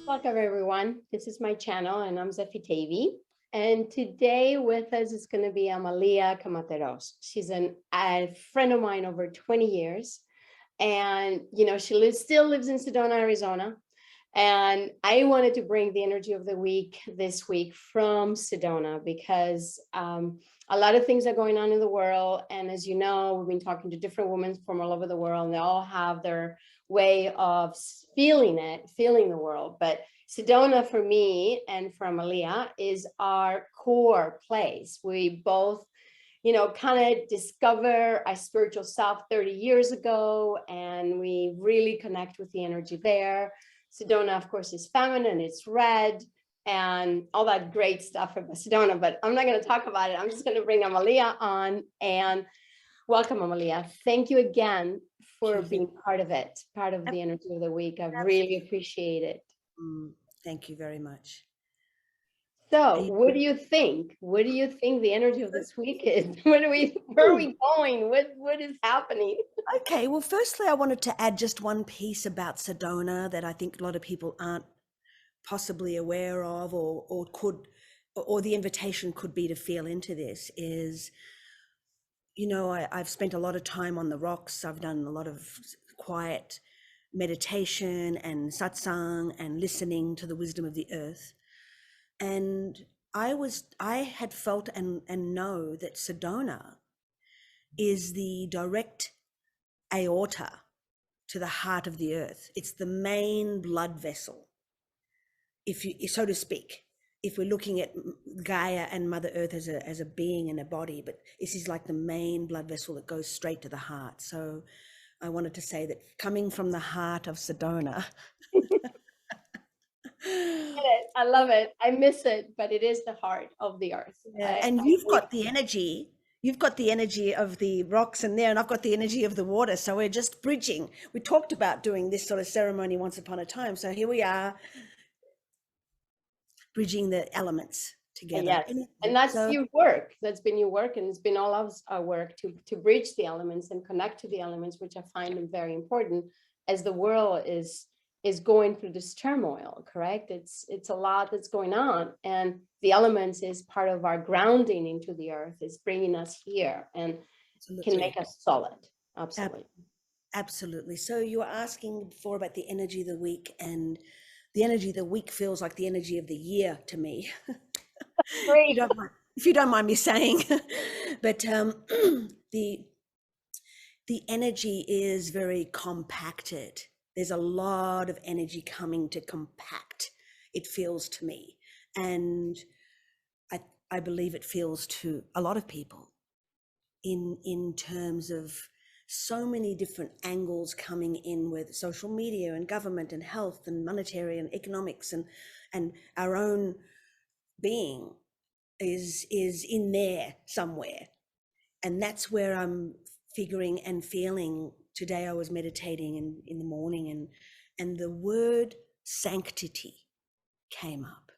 Welcome everyone. This is my channel and I'm Zefi Tavi. And today with us is going to be Amalia Camateros. She's a friend of mine over 20 years. And, she still lives in Sedona, Arizona. And I wanted to bring the energy of the week this week from Sedona because a lot of things are going on in the world. And as you know, we've been talking to different women from all over the world, and they all have their way of feeling the world. But Sedona for me and for Amalia is our core place. We both kind of discover our spiritual self 30 years ago, and we really connect with the energy there. Sedona, of course, is feminine, it's red, and all that great stuff about Sedona, but I'm not going to talk about it. I'm just going to bring Amalia on. And welcome, Amalia. Thank you again for being part of it, part of the energy of the week. I really appreciate it. Thank you very much. So what do you think? What do you think the energy of this week is? Where are we going? What is happening? Okay, well, firstly, I wanted to add just one piece about Sedona that I think a lot of people aren't possibly aware of, or the invitation could be to feel into this is, I've spent a lot of time on the rocks. I've done a lot of quiet meditation and satsang and listening to the wisdom of the earth. And I had felt and know that Sedona is the direct aorta to the heart of the earth. It's the main blood vessel, so to speak, if we're looking at Gaia and Mother Earth as a being and a body, but this is like the main blood vessel that goes straight to the heart. So I wanted to say that coming from the heart of Sedona. I love it. I miss it, but it is the heart of the earth. Yeah, and you've got the energy. You've got the energy of the rocks in there, and I've got the energy of the water. So we're just bridging. We talked about doing this sort of ceremony once upon a time. So here we are, bridging the elements together. Yes, and that's your work. That's been your work, and it's been all of our work to bridge the elements and connect to the elements, which I find them very important as the world is going through this turmoil. Correct? It's a lot that's going on, and the elements is part of our grounding into the earth. It's bringing us here and can make us solid. Absolutely. Absolutely. So you were asking before about the energy of the week, and the energy of the week feels like the energy of the year to me. Great. If you don't mind me saying, but the energy is very compacted. There's a lot of energy coming to compact, it feels to me. And I believe it feels to a lot of people in terms of so many different angles coming in with social media and government and health and monetary and economics and our own being is in there somewhere. And that's where I'm figuring and feeling. Today I was meditating in the morning, and the word sanctity came up,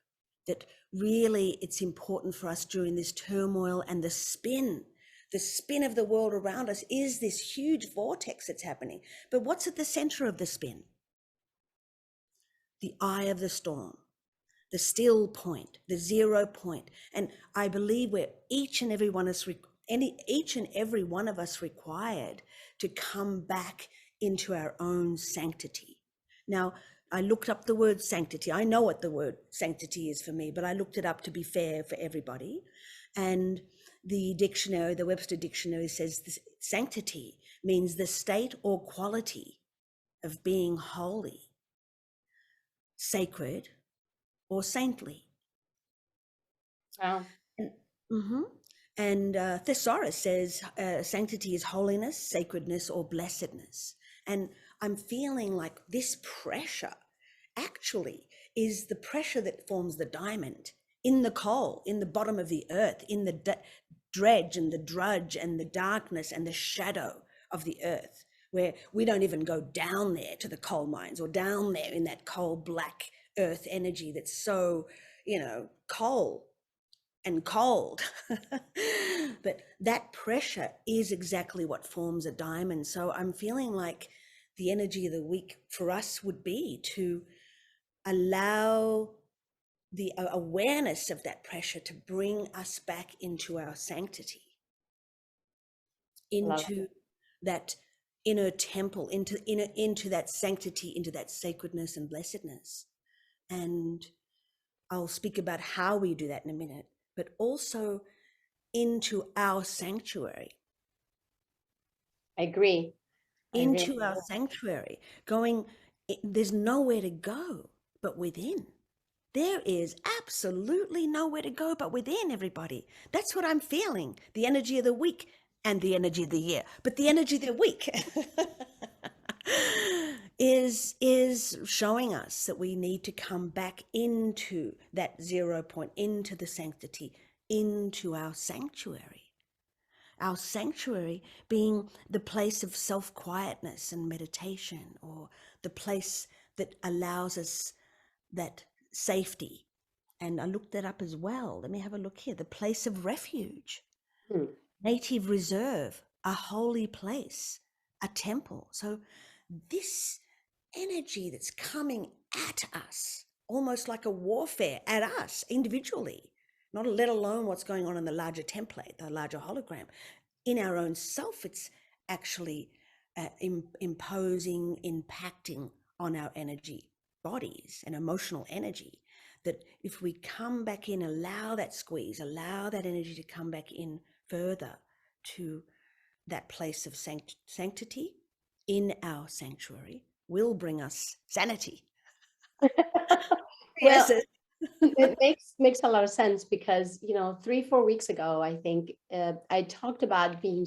that really it's important for us during this turmoil and the spin of the world around us is this huge vortex that's happening. But what's at the center of the spin? The eye of the storm, the still point, the 0 point. And I believe where each and every one of us required to come back into our own sanctity. Now, I looked up the word sanctity. I know what the word sanctity is for me, but I looked it up to be fair for everybody. And the dictionary, the Webster Dictionary, says this, sanctity means the state or quality of being holy, sacred, or saintly. Wow. And Thesaurus says sanctity is holiness, sacredness, or blessedness. And I'm feeling like this pressure actually is the pressure that forms the diamond in the coal, in the bottom of the earth, in the dredge and the drudge and the darkness and the shadow of the earth, where we don't even go down there to the coal mines or down there in that coal black earth energy that's so, coal and cold. But that pressure is exactly what forms a diamond. So I'm feeling like the energy of the week for us would be to allow the awareness of that pressure to bring us back into our sanctity, Love into that inner temple, into that sanctity, into that sacredness and blessedness. And I'll speak about how we do that in a minute, but also into our sanctuary. I agree. I really Into our sanctuary, going, there's nowhere to go but within. There is absolutely nowhere to go but within, everybody. That's what I'm feeling. The energy of the week and the energy of the year. But the energy of the week is showing us that we need to come back into that 0 point, into the sanctity, into our sanctuary. Our sanctuary being the place of self-quietness and meditation, or the place that allows us that safety. And I looked that up as well. Let me have a look here. The place of refuge, Hmm. native reserve, a holy place, a temple. So this energy that's coming at us, almost like a warfare at us individually, not let alone what's going on in the larger template, the larger hologram. In our own self, it's actually imposing, impacting on our energy bodies and emotional energy. That if we come back in, allow that squeeze, allow that energy to come back in further to that place of sanctity in our sanctuary, will bring us sanity. Well, Yes. it makes a lot of sense because, 3, 4 weeks ago, I think I talked about being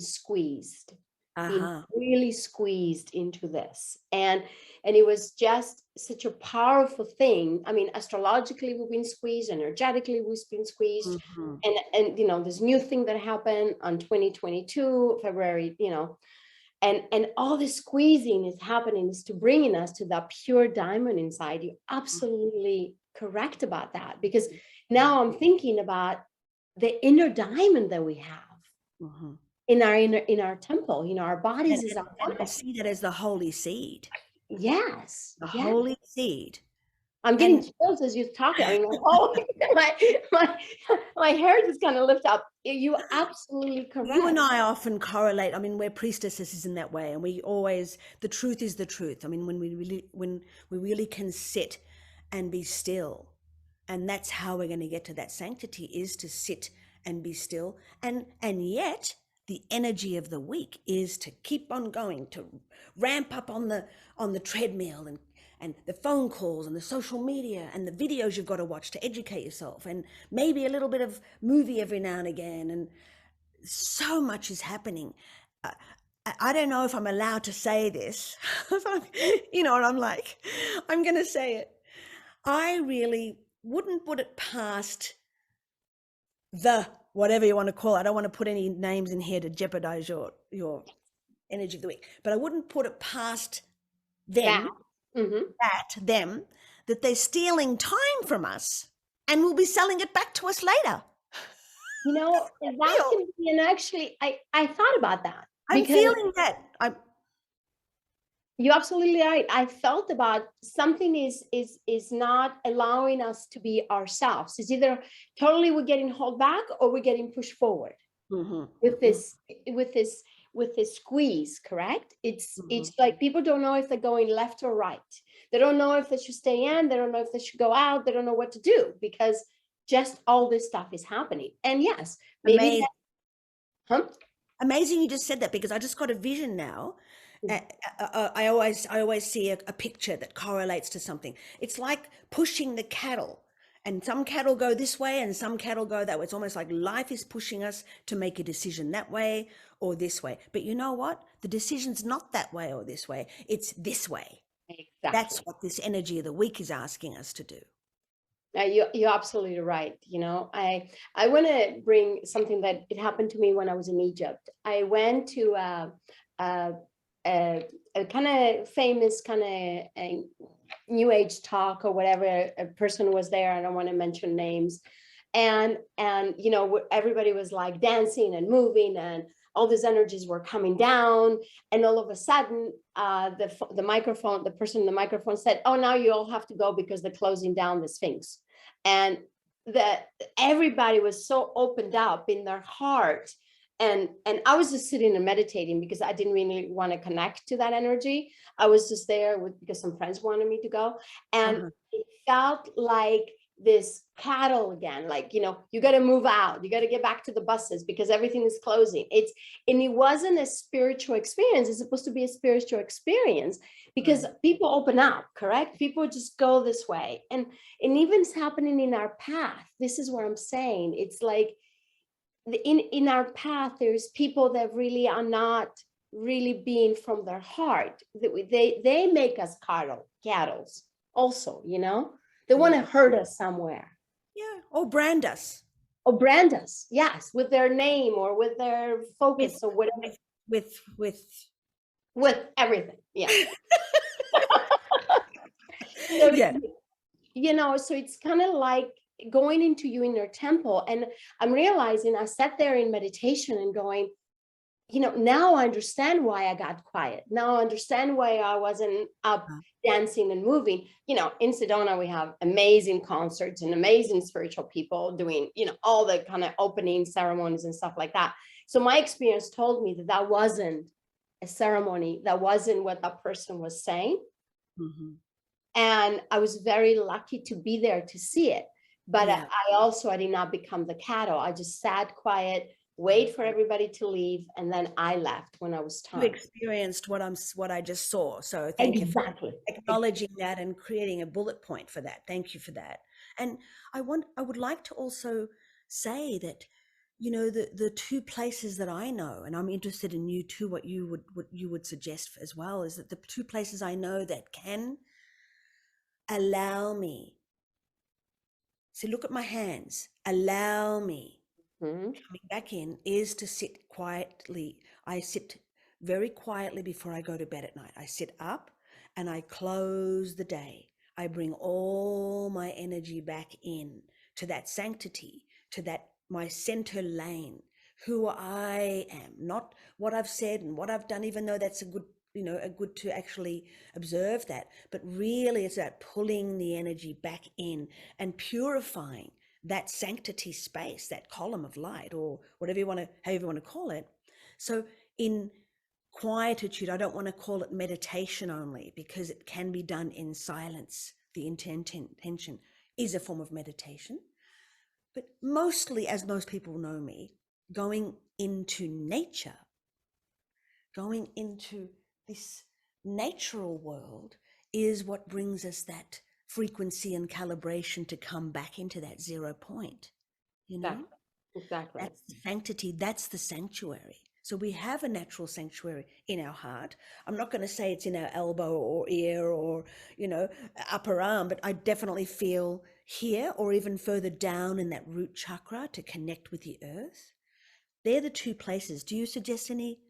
Uh-huh. really squeezed into this, and it was just such a powerful thing. I mean, astrologically, we've been squeezed, energetically, we've been squeezed, Mm-hmm. and this new thing that happened on 2022 February, and all this squeezing is happening is to bringing us to that pure diamond inside. You're absolutely correct about that, because now I'm thinking about the inner diamond that we have Mm-hmm. in our temple. Our bodies is our And I temple. see that as the holy seed, Yes, the yes. holy seed. I'm getting And chills as you're talking. I mean, my hair just kind of lift up. You're absolutely you correct. and I often correlate. I mean, we're priestesses in that way, and we always, the truth is the truth. I mean, when we really can sit and be still, and that's how we're going to get to that sanctity, is to sit and be still. And yet the energy of the week is to keep on going, to ramp up on the treadmill, and the phone calls and the social media and the videos you've got to watch to educate yourself, and maybe a little bit of movie every now and again. And so much is happening. Uh, I don't know if I'm allowed to say this. You know what I'm like? I'm going to say it. I really wouldn't put it past the whatever you want to call it. I don't want to put any names in here to jeopardize your energy of the week, but I wouldn't put it past That. them, Mhm. that they're stealing time from us and will be selling it back to us later. That Feel can be, and actually, I thought about that I'm because feeling that. you're absolutely right. I felt about something is not allowing us to be ourselves. It's either totally we're getting held back or we're getting pushed forward Mhm, with mhm, this squeeze, correct? It's mhm. like people don't know if they're going left or right. They don't know if they should stay in, they don't know if they should go out, they don't know what to do because just all this stuff is happening. And yes, maybe Amazing. that, huh? Amazing you just said that, because I just got a vision now. I always see a picture that correlates to something. It's like pushing the cattle, and some cattle go this way and some cattle go that way. It's almost like life is pushing us to make a decision that way or this way. But you know what? The decision's not that way or this way. It's this way. That's Exactly. what this energy of the week is asking us to do. You're absolutely right. I want to bring something that it happened to me when I was in Egypt. I went to a, a kind of famous kind of a new age talk or whatever. A person was there. I don't want to mention names, and everybody was like dancing and moving, and all these energies were coming down, and all of a sudden, the person in the microphone said, "Oh, now you all have to go because they're closing down the Sphinx." And that everybody was so opened up in their heart, and I was just sitting and meditating because I didn't really want to connect to that energy. I was just there because some friends wanted me to go, and Uh-huh. it felt like this cattle again, like, you got to move out, you got to get back to the buses because everything is closing. And it wasn't a spiritual experience. It's supposed to be a spiritual experience because Right. people open up, correct? People just go this way, and even it's happening in our path. This is what I'm saying. It's like in our path, there's people that really are not really being from their heart. They make us cattle also, they want Yeah. to hurt us somewhere Yeah. Or brand us or brand us, yes, with their name or with their with focus or whatever, with with everything. Yeah. So yeah. so it's kind of like going into your inner temple. And I'm realizing, I sat there in meditation and going, now I understand why I got quiet. Now I understand why I wasn't up dancing and moving. In Sedona, we have amazing concerts and amazing spiritual people doing, all the kind of opening ceremonies and stuff like that. So my experience told me that that wasn't a ceremony. That wasn't what that person was saying. Mm-hmm. And I was very lucky to be there to see it. But Yeah. I did not become the cattle. I just sat quiet, wait for everybody to leave, and then I left when I was You time. experienced what I just saw. So thank you for Exactly. acknowledging that and creating a bullet point for that. Thank you for that. And I would like to also say that, the two places that I know, and I'm interested in you too, what you would suggest as well, is that the two places I know that can allow me, see, look at my hands, allow me Mhm. coming back in, is to sit quietly. I sit very quietly before I go to bed at night. I sit up and I close the day. I bring all my energy back in to that sanctity, to that my center lane, who I am, not what I've said and what I've done, even though that's a good to actually observe that. But really it's about pulling the energy back in and purifying that sanctity space, that column of light, or whatever however you want to call it. So in quietude, I don't want to call it meditation only, because it can be done in silence. The intention is a form of meditation. But mostly, as most people know me, going into nature, going into this natural world is what brings us that frequency and calibration to come back into that 0 point. Exactly. Exactly. That's the sanctity, that's the sanctuary. So we have a natural sanctuary in our heart. I'm not going to say it's in our elbow or ear or, upper arm, but I definitely feel here or even further down in that root chakra to connect with the earth. They're the two places. Do you suggest any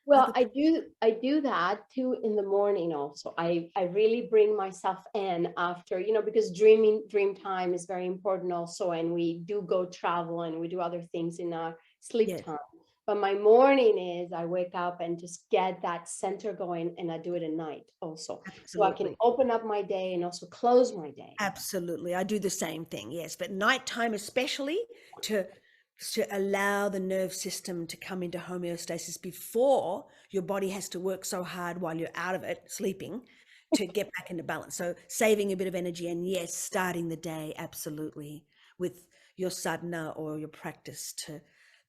Well, other? I do that too in the morning also. I really bring myself in after, because dream time is very important also. And we do go travel and we do other things in our sleep Yes, time. But my morning is I wake up and just get that center going, and I do it at night also. So I can absolutely. open up my day and also close my day. Absolutely. I do the same thing, yes. But nighttime, especially to allow the nerve system to come into homeostasis before your body has to work so hard while you're out of it, sleeping, to get back into balance. So saving a bit of energy, and yes, starting the day absolutely with your sadhana or your practice, to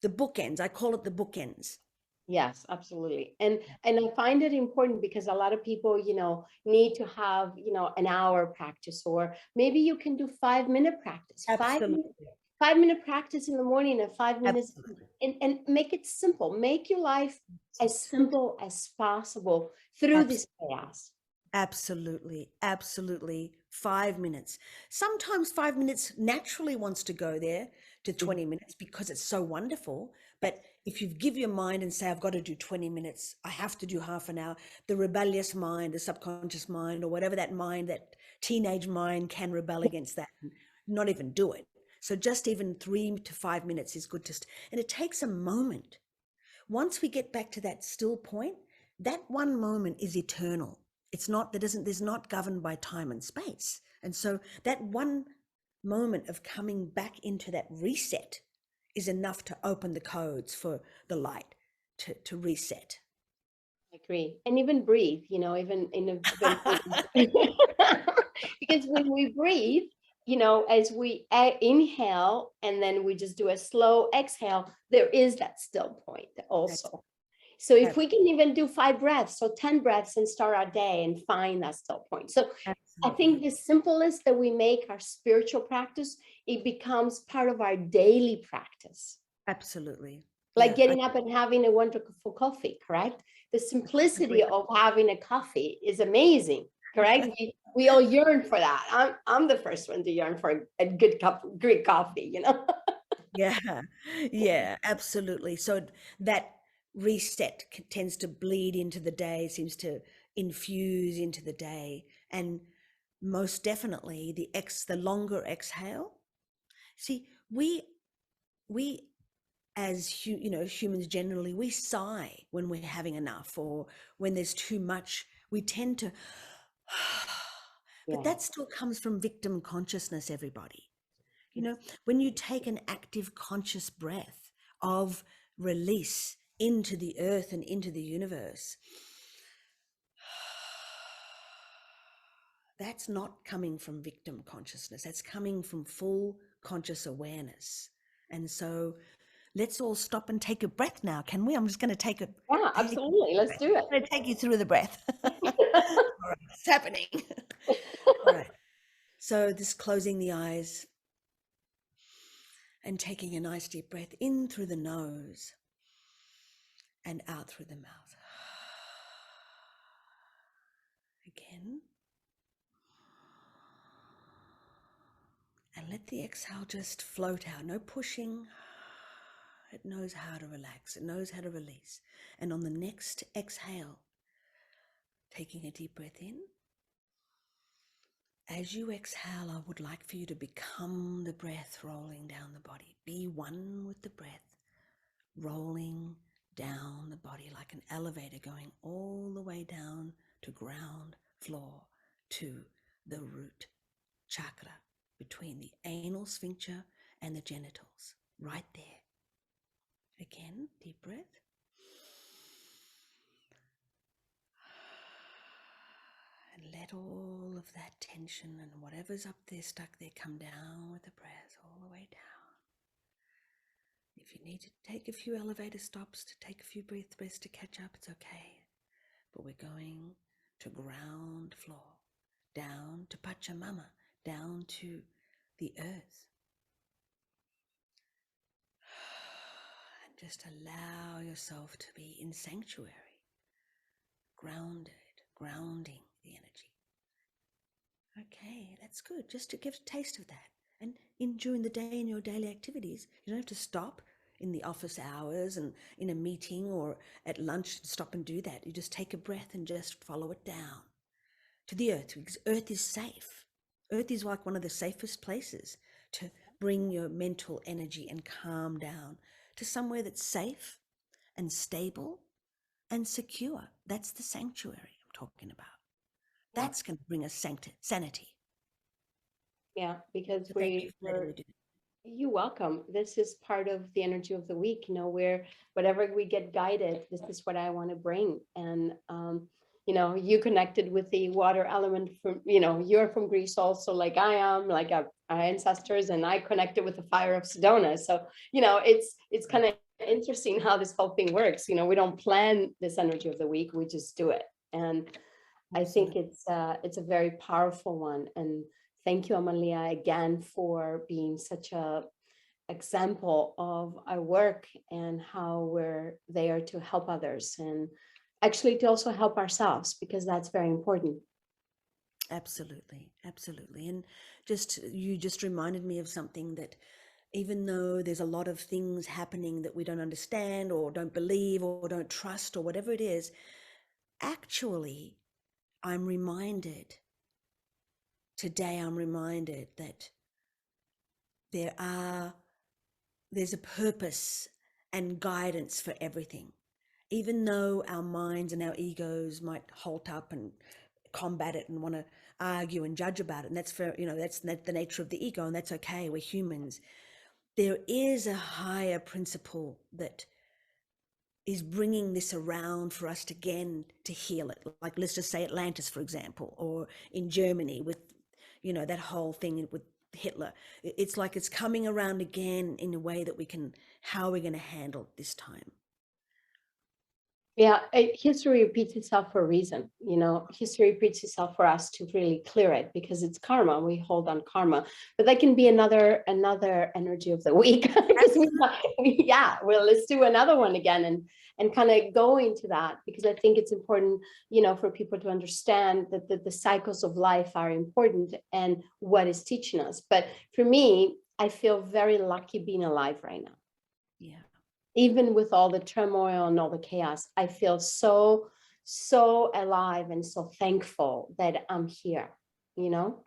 the bookends. I call it the bookends. Yes, absolutely. And I find it important because a lot of people, need to have, an hour practice, or maybe you can do 5-minute practice, Absolutely. 5-minute practice in the morning and 5 minutes, Absolutely. and make it simple. Make your life as simple as possible through this chaos. Absolutely, absolutely. 5 minutes. Sometimes 5 minutes naturally wants to go there to Mhm. 20 minutes because it's so wonderful. But if you give your mind and say, I've got to do 20 minutes, I have to do half an hour, the rebellious mind, the subconscious mind, or whatever that mind, that teenage mind, can rebel against that and not even do it. So just even 3 to 5 minutes is good and it takes a moment. once we get back to that still point, that one moment is eternal. It's not, there's not governed by time and space. And so that one moment of coming back into that reset is enough to open the codes for the light to reset. I agree. And even breathe, even in a very because when we breathe, as we inhale and then we just do a slow exhale, there is that still point That's also. So if we ab- can even do 5 breaths, so 10 breaths and start our day and find that still point. So I think absolutely, the simplest that we make our spiritual practice, it becomes part of our daily practice. absolutely. Like Yeah, getting up and having a wonderful coffee, correct? The simplicity agree. of having a coffee is amazing, correct? We all yearn for that. I'm the first one to yearn for a good cup of Greek coffee. Yeah, yeah, absolutely. So that reset tends to bleed into the day, seems to infuse into the day, and most definitely the longer exhale. See, we as humans generally, we sigh when we're having enough or when there's too much. We tend to, but Yeah. that still comes from victim consciousness, everybody. When you take an active conscious breath of release into the earth and into the universe, that's not coming from victim consciousness. That's coming from full conscious awareness. And so let's all stop and take a breath now, can we? I'm just going to take a Yeah, take absolutely. Let's breath. do it. I'm going to take you through the breath. All right, it's happening. All right. So just closing the eyes and taking a nice deep breath in through the nose and out through the mouth. Again. And let the exhale just float out. No pushing. It knows how to relax. It knows how to release. And on the next exhale, taking a deep breath in. As you exhale, I would like for you to become the breath rolling down the body. Be one with the breath, rolling down the body like an elevator going all the way down to ground floor, to the root chakra between the anal sphincter and the genitals, right there. Again, deep breath. And let all of that tension and whatever's up there, stuck there, come down with the breath all the way down. If you need to take a few elevator stops, to take a few breaths to catch up, it's okay. But we're going to ground floor, down to Pachamama, down to the earth. And just allow yourself to be in sanctuary, grounded, grounding the energy. Okay, that's good. Just to give a taste of that. And during the day in your daily activities, you don't have to stop in the office hours and in a meeting or at lunch, stop and do that. You just take a breath and just follow it down to the earth, because earth is safe. Earth is like one of the safest places to bring your mental energy and calm down to somewhere that's safe and stable and secure. That's the sanctuary I'm talking about. Yeah. That's going to bring us sanity. Yeah, because So thank you for letting me do that. you're welcome. This is part of the energy of the week, where whatever we get guided, this is what I want to bring. And, you connected with the water element from, you're from Greece also, like I am, like our ancestors, and I connected with the fire of Sedona. So, it's kind of interesting how this whole thing works. We don't plan this energy of the week, we just do it. And I think Absolutely. it's a very powerful one. And thank you, Amalia, again for being such a example of our work and how we're there to help others and actually to also help ourselves, because that's very important. Absolutely. Absolutely. And you just reminded me of something, that even though there's a lot of things happening that we don't understand or don't believe or don't trust or whatever it is, actually, I'm reminded that there there's a purpose and guidance for everything. even though our minds and our egos might halt up and combat it and want to argue and judge about it, and that's fair, that's the nature of the ego, and that's okay. We're humans. There is a higher principle that is bringing this around for us again to heal it. Like, let's just say Atlantis, for example, or in Germany with, that whole thing with Hitler. It's like it's coming around again in a way that how are we going to handle it this time? Yeah, history repeats itself for a reason. History repeats itself for us to really clear it, because it's karma. We hold on karma, but that can be another energy of the week. Because well, let's do another one again, and kind of go into that, because I think it's important, for people to understand that the cycles of life are important and what is teaching us. But for me, I feel very lucky being alive right now. Yeah. Even with all the turmoil and all the chaos, I feel so alive and so thankful that I'm here,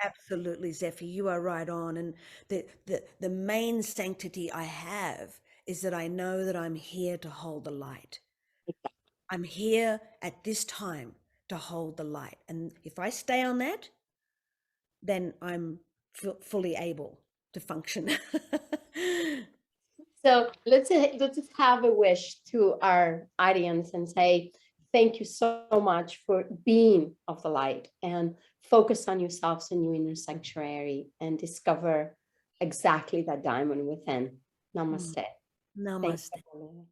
Absolutely, Zephy, you are right on. And the main sanctity I have is that I know that I'm here to hold the light. I'm here at this time to hold the light. And if I stay on that, then I'm fully able to function. So let's just have a wish to our audience and say, thank you so much for being of the light, and focus on yourselves in your inner sanctuary and discover exactly that diamond within. Namaste. Thank Namaste. you.